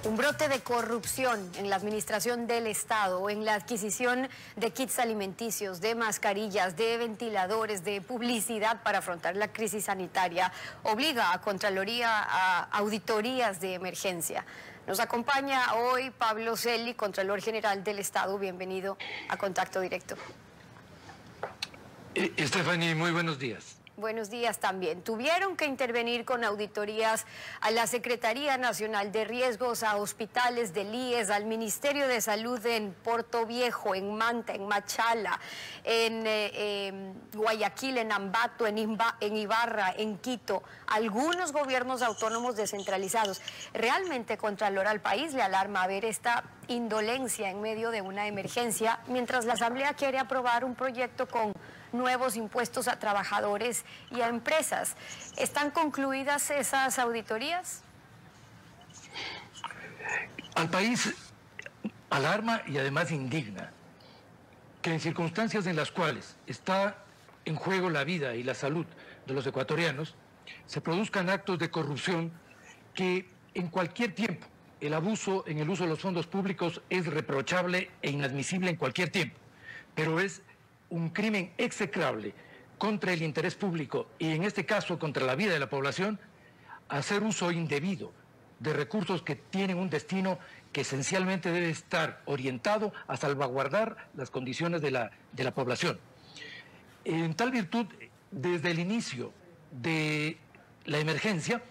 Un brote de corrupción en la administración del Estado, en la adquisición de kits alimenticios, de mascarillas, de ventiladores, de publicidad para afrontar la crisis sanitaria, obliga a Contraloría a auditorías de emergencia. Nos acompaña hoy Pablo Celi, Contralor General del Estado. Bienvenido a Contacto Directo. Stephanie, muy buenos días. Buenos días también. Tuvieron que intervenir con auditorías a la Secretaría Nacional de Riesgos, a hospitales del IES, al Ministerio de Salud en Puerto Viejo, en Manta, en Machala, en Guayaquil, en Ambato, en Ibarra, en Quito, algunos gobiernos autónomos descentralizados. Realmente, Contralor, al país le alarma ver esta indolencia en medio de una emergencia, mientras la Asamblea quiere aprobar un proyecto con nuevos impuestos a trabajadores y a empresas. ¿Están concluidas esas auditorías? Al país alarma y además indigna que en circunstancias en las cuales está en juego la vida y la salud de los ecuatorianos, se produzcan actos de corrupción que en cualquier tiempo el abuso en el uso de los fondos públicos es reprochable e inadmisible en cualquier tiempo, pero es un crimen execrable contra el interés público y en este caso contra la vida de la población, hacer uso indebido de recursos que tienen un destino que esencialmente debe estar orientado a salvaguardar las condiciones de la población. En tal virtud, desde el inicio de la emergencia,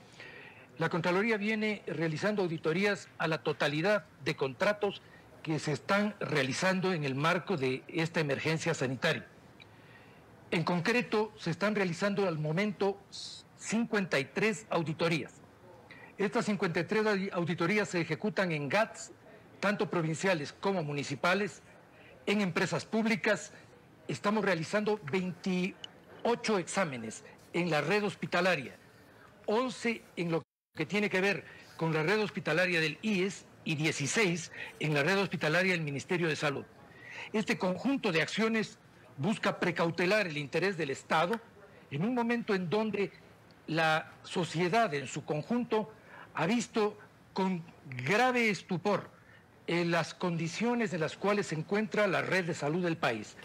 la Contraloría viene realizando auditorías a la totalidad de contratos que se están realizando en el marco de esta emergencia sanitaria. En concreto, se están realizando al momento 53 auditorías. Estas 53 auditorías se ejecutan en GATS, tanto provinciales como municipales, en empresas públicas. Estamos realizando 28 exámenes en la red hospitalaria, 11 en lo que tiene que ver con la red hospitalaria del IES, y 16 en la red hospitalaria del Ministerio de Salud. Este conjunto de acciones busca precautelar el interés del Estado en un momento en donde la sociedad en su conjunto ha visto con grave estupor las condiciones en las cuales se encuentra la red de salud del país.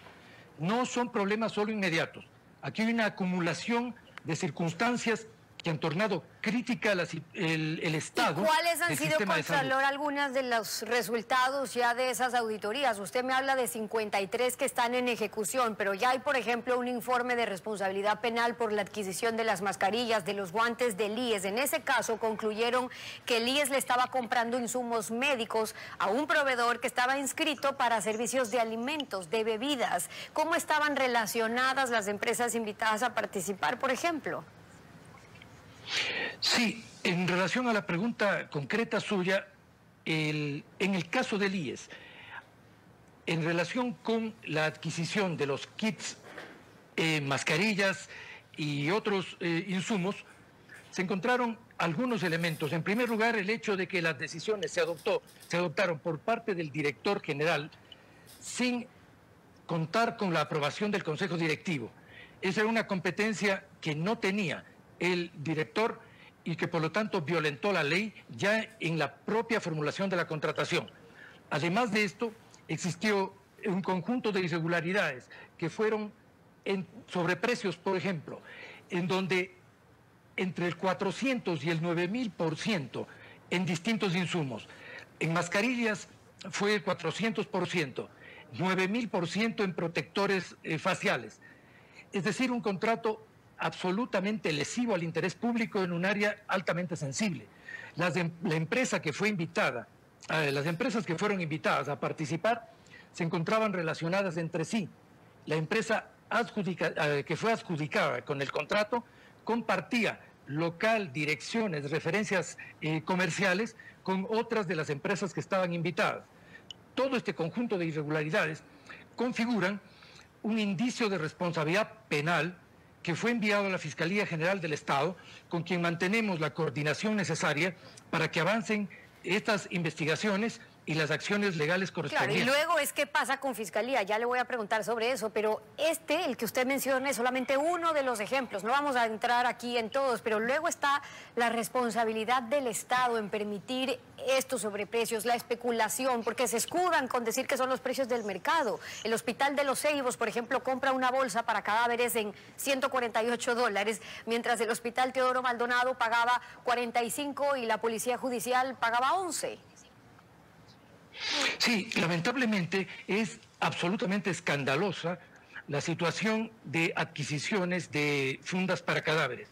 No son problemas solo inmediatos. Aquí hay una acumulación de circunstancias que han tornado crítica el Estado. ¿Y cuáles han sido, Contralor, algunas de los resultados ya de esas auditorías? Usted me habla de 53 que están en ejecución, pero ya hay, por ejemplo, un informe de responsabilidad penal por la adquisición de las mascarillas, de los guantes del IES. En ese caso concluyeron que el IES le estaba comprando insumos médicos a un proveedor que estaba inscrito para servicios de alimentos, de bebidas. ¿Cómo estaban relacionadas las empresas invitadas a participar, por ejemplo? Sí, en relación a la pregunta concreta suya, en el caso del IES, en relación con la adquisición de los kits, mascarillas y otros insumos, se encontraron algunos elementos. En primer lugar, el hecho de que las decisiones se adoptaron por parte del director general sin contar con la aprobación del Consejo Directivo. Esa era una competencia que no tenía el director y que por lo tanto violentó la ley ya en la propia formulación de la contratación. Además de esto, existió un conjunto de irregularidades que fueron en sobreprecios, por ejemplo, en donde entre el 400 y el 9000% en distintos insumos. En mascarillas fue el 400%, 9000% en protectores faciales. Es decir, un contrato absolutamente lesivo al interés público en un área altamente sensible. La empresa que fue invitada, las empresas que fueron invitadas a participar se encontraban relacionadas entre sí. La empresa que fue adjudicada con el contrato compartía local, direcciones, referencias comerciales con otras de las empresas que estaban invitadas. Todo este conjunto de irregularidades configuran un indicio de responsabilidad penal que fue enviado a la Fiscalía General del Estado, con quien mantenemos la coordinación necesaria para que avancen estas investigaciones y las acciones legales Claro, y correspondientes. luego es qué pasa con Fiscalía, ya le voy a preguntar sobre eso, pero el que usted menciona es solamente uno de los ejemplos, no vamos a entrar aquí en todos, pero luego está la responsabilidad del Estado en permitir estos sobreprecios, la especulación, porque se escudan con decir que son los precios del mercado. El Hospital de Los Ceibos, por ejemplo, compra una bolsa para cadáveres en $148, mientras el Hospital Teodoro Maldonado pagaba 45 y la Policía Judicial pagaba 11. Sí, lamentablemente es absolutamente escandalosa la situación de adquisiciones de fundas para cadáveres.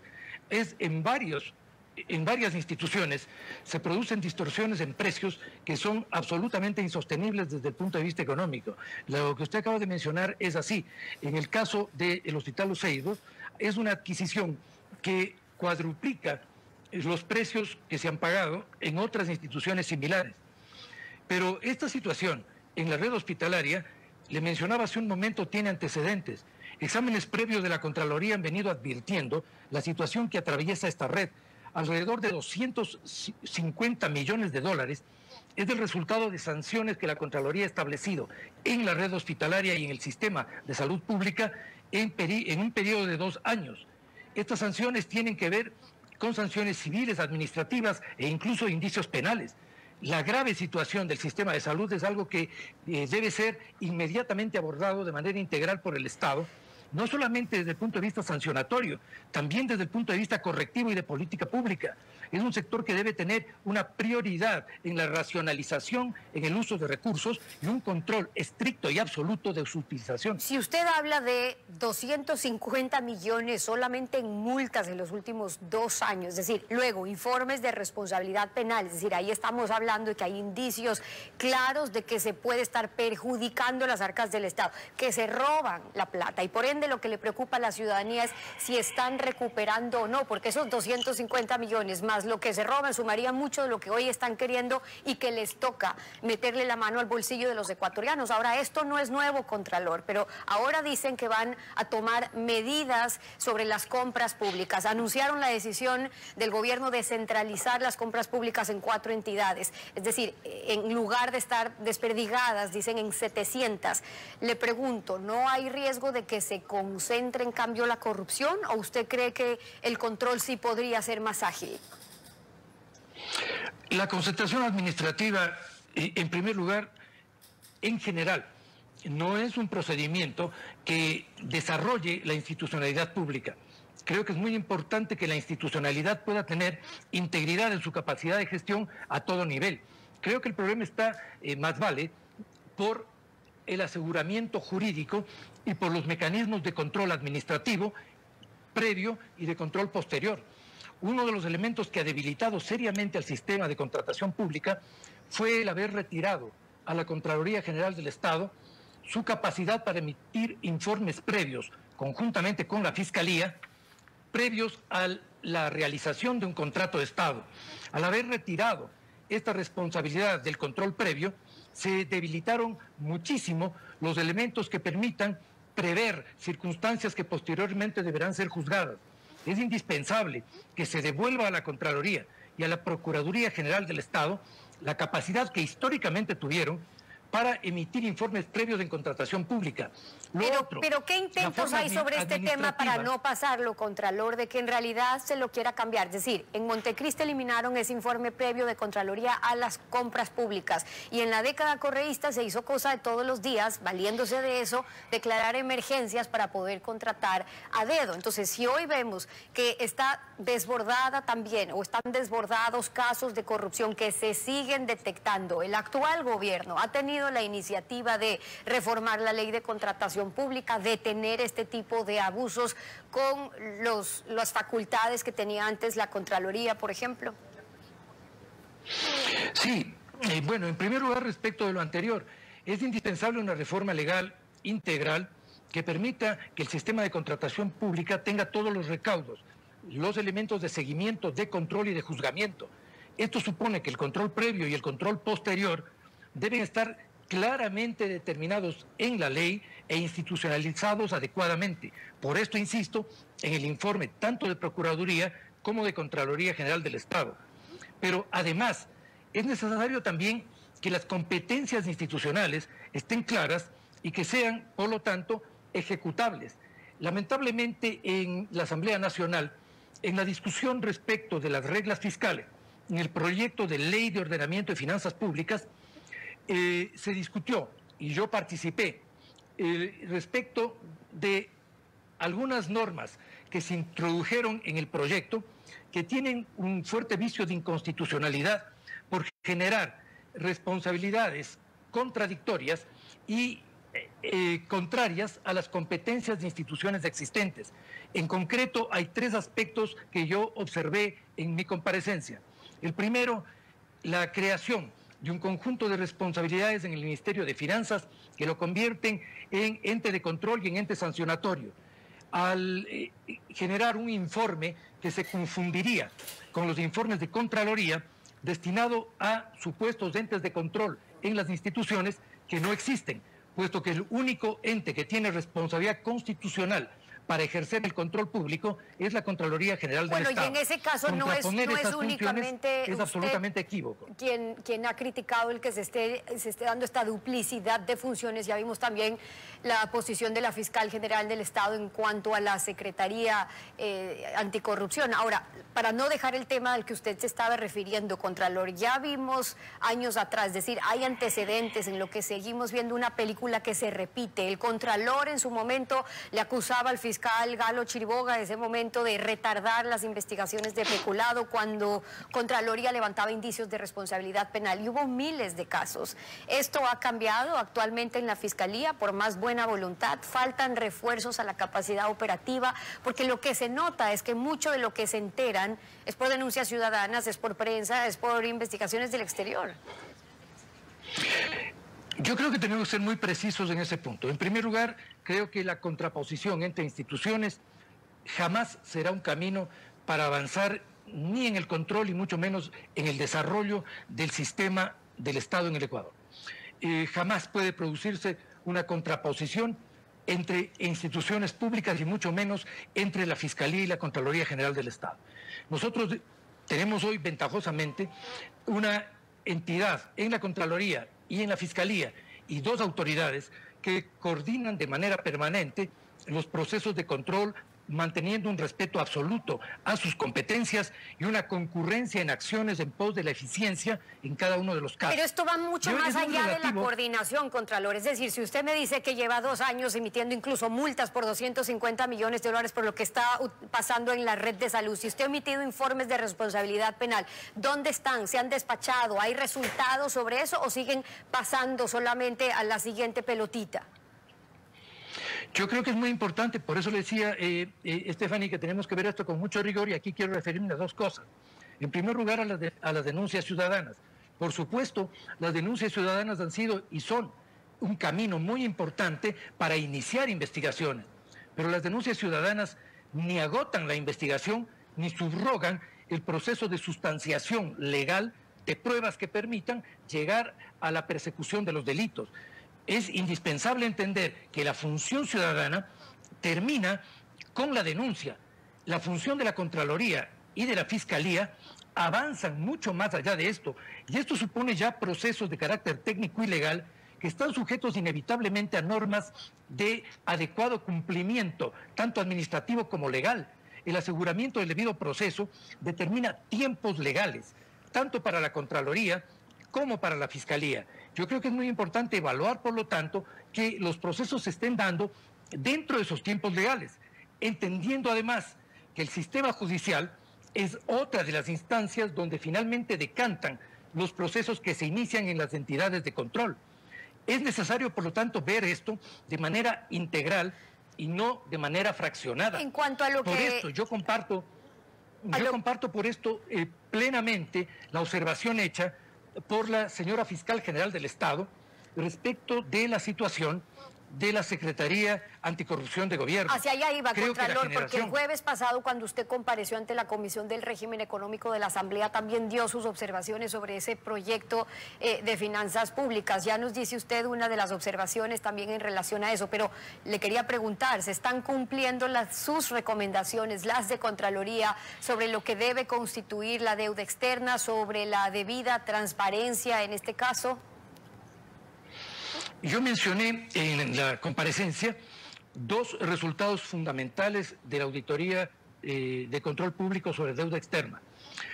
En varias instituciones se producen distorsiones en precios que son absolutamente insostenibles desde el punto de vista económico. Lo que usted acaba de mencionar es así. En el caso del Hospital Los Ceibos, es una adquisición que cuadruplica los precios que se han pagado en otras instituciones similares. Pero esta situación en la red hospitalaria, le mencionaba hace un momento, tiene antecedentes. Exámenes previos de la Contraloría han venido advirtiendo la situación que atraviesa esta red. Alrededor de 250 millones de dólares es el resultado de sanciones que la Contraloría ha establecido en la red hospitalaria y en el sistema de salud pública en un periodo de 2 años. Estas sanciones tienen que ver con sanciones civiles, administrativas e incluso indicios penales. La grave situación del sistema de salud es algo que debe ser inmediatamente abordado de manera integral por el Estado, no solamente desde el punto de vista sancionatorio, también desde el punto de vista correctivo y de política pública. Es un sector que debe tener una prioridad en la racionalización, en el uso de recursos y un control estricto y absoluto de su utilización. Si usted habla de 250 millones solamente en multas en los últimos 2 años, es decir, luego informes de responsabilidad penal, es decir, ahí estamos hablando de que hay indicios claros de que se puede estar perjudicando las arcas del Estado, que se roban la plata y por ende lo que le preocupa a la ciudadanía es si están recuperando o no, porque esos 250 millones más lo que se roban sumaría mucho de lo que hoy están queriendo y que les toca meterle la mano al bolsillo de los ecuatorianos. Ahora, esto no es nuevo, Contralor, pero ahora dicen que van a tomar medidas sobre las compras públicas. Anunciaron la decisión del gobierno de centralizar las compras públicas en 4 entidades, es decir, en lugar de estar desperdigadas, dicen en 700. Le pregunto, ¿no hay riesgo de que se concentre en cambio la corrupción o usted cree que el control sí podría ser más ágil? La concentración administrativa, en primer lugar, en general, no es un procedimiento que desarrolle la institucionalidad pública. Creo que es muy importante que la institucionalidad pueda tener integridad en su capacidad de gestión a todo nivel. Creo que el problema está, más vale, por el aseguramiento jurídico y por los mecanismos de control administrativo previo y de control posterior. Uno de los elementos que ha debilitado seriamente al sistema de contratación pública fue el haber retirado a la Contraloría General del Estado su capacidad para emitir informes previos, conjuntamente con la Fiscalía, previos a la realización de un contrato de Estado. Al haber retirado esta responsabilidad del control previo, se debilitaron muchísimo los elementos que permitan prever circunstancias que posteriormente deberán ser juzgadas. Es indispensable que se devuelva a la Contraloría y a la Procuraduría General del Estado la capacidad que históricamente tuvieron para emitir informes previos en contratación pública. Pero ¿qué intentos hay sobre este tema para no pasarlo, Contralor, de que en realidad se lo quiera cambiar? Es decir, en Montecristi eliminaron ese informe previo de Contraloría a las compras públicas y en la década correísta se hizo cosa de todos los días, valiéndose de eso, declarar emergencias para poder contratar a dedo. Entonces, si hoy vemos que está desbordada también o están desbordados casos de corrupción que se siguen detectando, el actual gobierno ha tenido la iniciativa de reformar la ley de contratación pública, detener este tipo de abusos con las facultades que tenía antes la Contraloría, por ejemplo. Sí, bueno, en primer lugar, respecto de lo anterior, es indispensable una reforma legal integral que permita que el sistema de contratación pública tenga todos los recaudos, los elementos de seguimiento, de control y de juzgamiento. Esto supone que el control previo y el control posterior deben estar claramente determinados en la ley e institucionalizados adecuadamente. Por esto insisto en el informe tanto de Procuraduría como de Contraloría General del Estado. Pero además es necesario también que las competencias institucionales estén claras y que sean, por lo tanto, ejecutables. Lamentablemente, en la Asamblea Nacional, en la discusión respecto de las reglas fiscales, en el proyecto de ley de ordenamiento de finanzas públicas, se discutió, y yo participé, respecto de algunas normas que se introdujeron en el proyecto que tienen un fuerte vicio de inconstitucionalidad por generar responsabilidades contradictorias y contrarias a las competencias de instituciones existentes. En concreto, hay 3 aspectos que yo observé en mi comparecencia. El primero, la creación de un conjunto de responsabilidades en el Ministerio de Finanzas que lo convierten en ente de control y en ente sancionatorio. Al generar un informe que se confundiría con los informes de Contraloría destinado a supuestos entes de control en las instituciones que no existen, puesto que el único ente que tiene responsabilidad constitucional para ejercer el control público es la Contraloría General del Estado. Bueno, y en ese caso no es únicamente es absolutamente equívoco. Quien ha criticado el que se esté dando esta duplicidad de funciones. Ya vimos también la posición de la Fiscal General del Estado en cuanto a la Secretaría Anticorrupción. Ahora, para no dejar el tema al que usted se estaba refiriendo, Contralor, ya vimos años atrás, es decir, hay antecedentes en lo que seguimos viendo una película que se repite. El Contralor en su momento le acusaba al fiscal Galo Chiriboga en ese momento de retardar las investigaciones de peculado cuando Contraloría levantaba indicios de responsabilidad penal, y hubo miles de casos. Esto ha cambiado actualmente en la Fiscalía por más buena voluntad, faltan refuerzos a la capacidad operativa, porque lo que se nota es que mucho de lo que se enteran es por denuncias ciudadanas, es por prensa, es por investigaciones del exterior. Yo creo que tenemos que ser muy precisos en ese punto. En primer lugar, creo que la contraposición entre instituciones jamás será un camino para avanzar ni en el control y mucho menos en el desarrollo del sistema del Estado en el Ecuador. Jamás puede producirse una contraposición entre instituciones públicas y mucho menos entre la Fiscalía y la Contraloría General del Estado. Nosotros tenemos hoy ventajosamente una entidad en la Contraloría y en la Fiscalía y 2 autoridades que coordinan de manera permanente los procesos de control, manteniendo un respeto absoluto a sus competencias y una concurrencia en acciones en pos de la eficiencia en cada uno de los casos. Pero esto va mucho más allá de la coordinación, Contralor. Es decir, si usted me dice que lleva 2 años emitiendo incluso multas por 250 millones de dólares por lo que está pasando en la red de salud, si usted ha emitido informes de responsabilidad penal, ¿dónde están? ¿Se han despachado? ¿Hay resultados sobre eso o siguen pasando solamente a la siguiente pelotita? Yo creo que es muy importante, por eso le decía, Stephanie, que tenemos que ver esto con mucho rigor, y aquí quiero referirme a 2 cosas. En primer lugar, a las denuncias ciudadanas. Por supuesto, las denuncias ciudadanas han sido y son un camino muy importante para iniciar investigaciones, pero las denuncias ciudadanas ni agotan la investigación ni subrogan el proceso de sustanciación legal de pruebas que permitan llegar a la persecución de los delitos. Es indispensable entender que la función ciudadana termina con la denuncia. La función de la Contraloría y de la Fiscalía avanzan mucho más allá de esto, y esto supone ya procesos de carácter técnico y legal que están sujetos inevitablemente a normas de adecuado cumplimiento, tanto administrativo como legal. El aseguramiento del debido proceso determina tiempos legales, tanto para la Contraloría como para la Fiscalía. Yo creo que es muy importante evaluar, por lo tanto, que los procesos se estén dando dentro de esos tiempos legales, entendiendo además que el sistema judicial es otra de las instancias donde finalmente decantan los procesos que se inician en las entidades de control. Es necesario, por lo tanto, ver esto de manera integral y no de manera fraccionada. En cuanto a lo por esto, yo comparto por esto plenamente la observación hecha por la señora Fiscal General del Estado respecto de la situación de la Secretaría Anticorrupción de Gobierno. Hacia allá iba, Contralor, porque el jueves pasado, cuando usted compareció ante la Comisión del Régimen Económico de la Asamblea, también dio sus observaciones sobre ese proyecto de finanzas públicas. Ya nos dice usted una de las observaciones también en relación a eso, pero le quería preguntar, ¿se están cumpliendo sus recomendaciones, las de Contraloría, sobre lo que debe constituir la deuda externa, sobre la debida transparencia en este caso? Yo mencioné en la comparecencia dos resultados fundamentales de la auditoría de control público sobre deuda externa.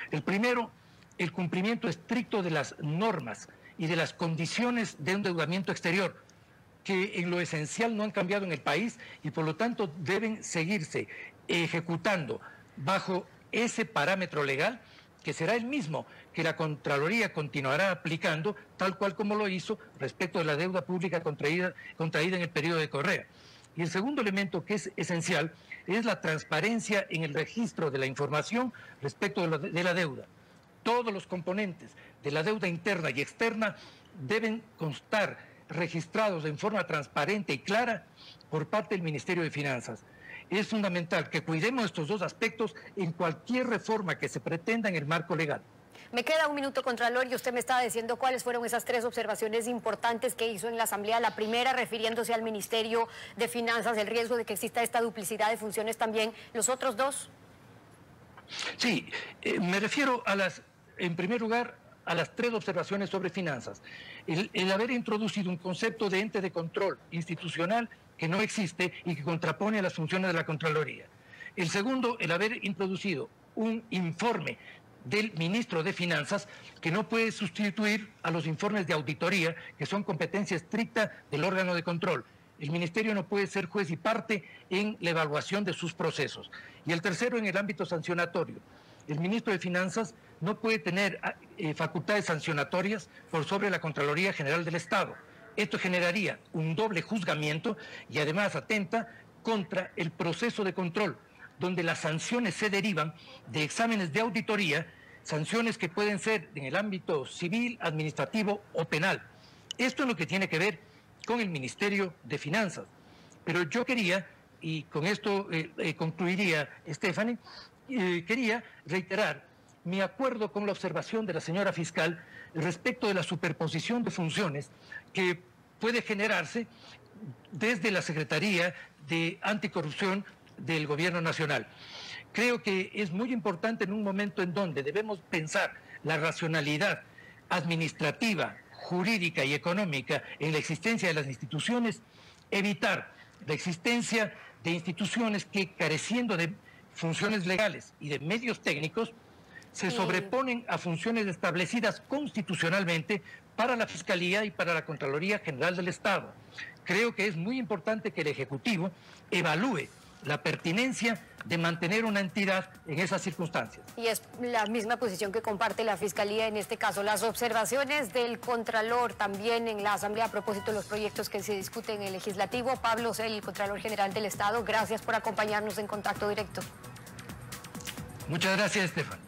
El primero, el cumplimiento estricto de las normas y de las condiciones de endeudamiento exterior, que en lo esencial no han cambiado en el país y por lo tanto deben seguirse ejecutando bajo ese parámetro legal, que será el mismo que la Contraloría continuará aplicando, tal cual como lo hizo respecto de la deuda pública contraída en el periodo de Correa. Y el segundo elemento que es esencial es la transparencia en el registro de la información respecto de la deuda. Todos los componentes de la deuda interna y externa deben constar registrados en forma transparente y clara por parte del Ministerio de Finanzas. Es fundamental que cuidemos estos dos aspectos en cualquier reforma que se pretenda en el marco legal. Me queda un minuto, Contralor, y usted me estaba diciendo cuáles fueron esas tres observaciones importantes que hizo en la Asamblea. La primera, refiriéndose al Ministerio de Finanzas, el riesgo de que exista esta duplicidad de funciones también. ¿Los otros dos? Sí, me refiero en primer lugar, a las tres observaciones sobre finanzas. El haber introducido un concepto de ente de control institucional que no existe y que contrapone a las funciones de la Contraloría. El segundo, el haber introducido un informe del ministro de Finanzas que no puede sustituir a los informes de auditoría, que son competencia estricta del órgano de control. El ministerio no puede ser juez y parte en la evaluación de sus procesos. Y el tercero, en el ámbito sancionatorio. El ministro de Finanzas no puede tener facultades sancionatorias por sobre la Contraloría General del Estado. Esto generaría un doble juzgamiento y además atenta contra el proceso de control, donde las sanciones se derivan de exámenes de auditoría, sanciones que pueden ser en el ámbito civil, administrativo o penal. Esto es lo que tiene que ver con el Ministerio de Finanzas. Pero yo quería, y con esto concluiría, Stephanie, quería reiterar mi acuerdo con la observación de la señora fiscal respecto de la superposición de funciones que puede generarse desde la Secretaría de Anticorrupción del Gobierno Nacional. Creo que es muy importante en un momento en donde debemos pensar la racionalidad administrativa, jurídica y económica en la existencia de las instituciones, evitar la existencia de instituciones que, careciendo de funciones legales y de medios técnicos, se sobreponen a funciones establecidas constitucionalmente para la Fiscalía y para la Contraloría General del Estado. Creo que es muy importante que el Ejecutivo evalúe la pertinencia de mantener una entidad en esas circunstancias. Y es la misma posición que comparte la Fiscalía en este caso. Las observaciones del Contralor también en la Asamblea a propósito de los proyectos que se discuten en el Legislativo. Pablo Cel, el Contralor General del Estado, gracias por acompañarnos en Contacto Directo. Muchas gracias, Estefan.